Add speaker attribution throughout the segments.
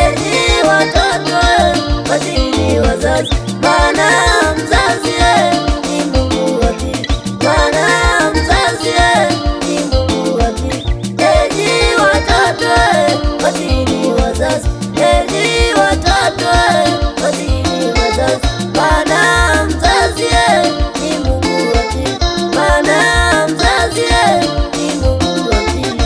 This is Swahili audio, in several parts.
Speaker 1: Enyi watoto watini wazazi, maana mzazi ni Mungu wa pili, maana mzazi ni Mungu wa pili. Enyi watoto watini wazazi, enyi watoto watini wazazi, maana mzazi ni Mungu wa pili, maana mzazi ni Mungu wa pili.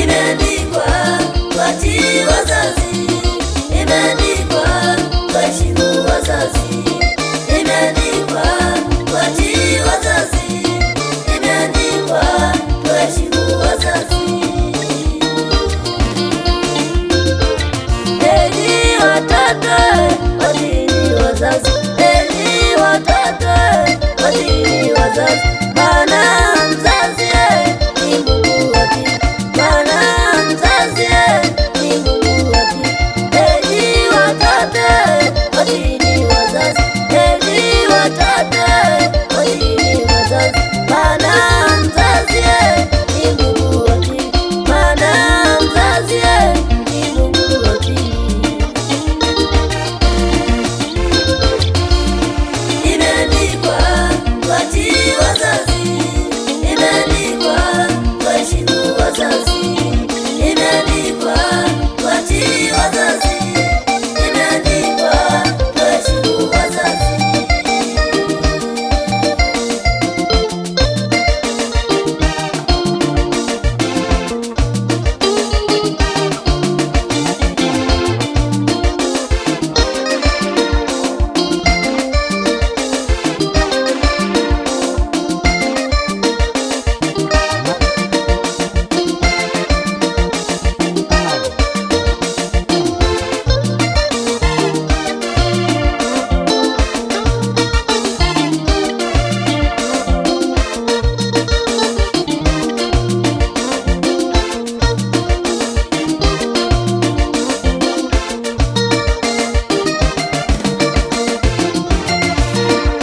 Speaker 1: Imeandikwa watii wazazi, imeandikwa waheshimu wazazi, imeandikwa watii wazazi, imeandikwa waheshimu wazazi. Enyi watoto watini wazazi, enyi watoto watini wazazi, maana mzazi ni Mungu wa pili, maana mzazi ni Mungu wa pili. Enyi watoto watini wazazi, enyi watoto watini wazazi, maana mzazi ni Mungu wa pili, maana mzazi ni Mungu wa pili. Imeandikwa watii wazazi, imeandikwa waheshimu wazazi, imeandikwa watii wazazi, imeandikwa waheshimu wazazi.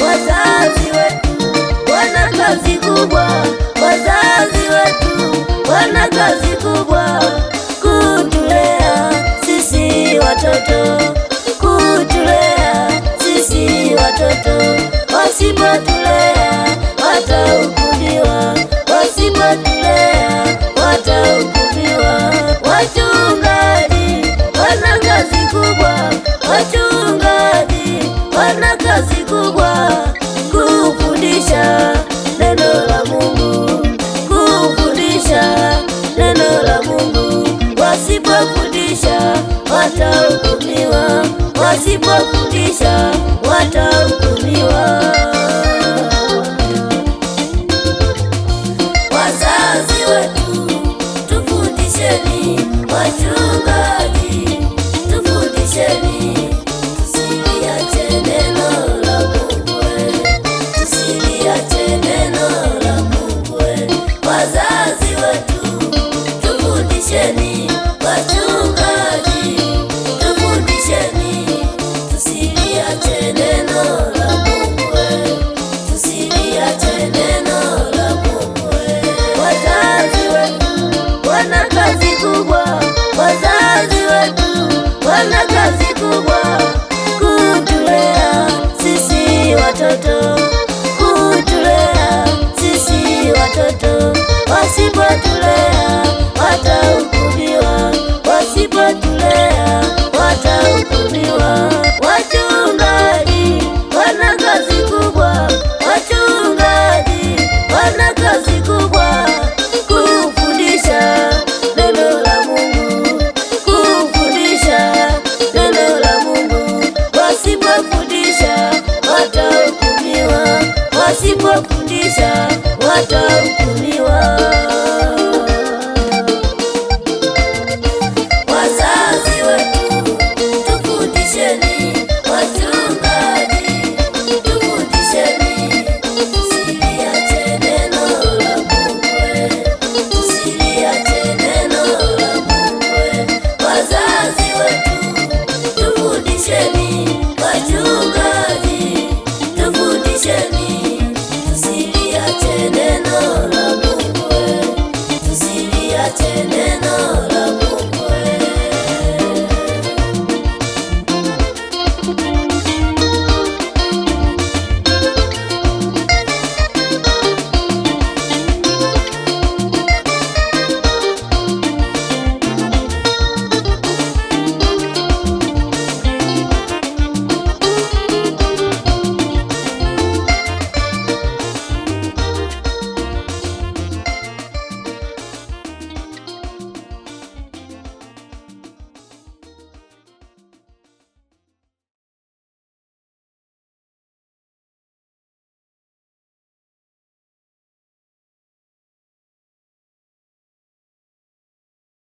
Speaker 1: Wazazi wetu wana kazi kubwa, wazazi wetu wana kazi kubwa, kutulea sisi watoto, kutulea sisi watoto. Wasipotulea watahukumiwa, wasipotulea watahukumiwa. Wachungaji wana kazi kubwa, wachungaji wana kazi kubwa, kufundisha neno la Mungu, kufundisha neno la Mungu. Wasipofundisha watahukumiwa, wasipofundisha watahukumiwa. Wazazi wetu tufundisheni, wachungaji tufundisheni, tusiliache neno la Mungu, tusiliache neno la Mungu. Wazazi wetu tufundisheni,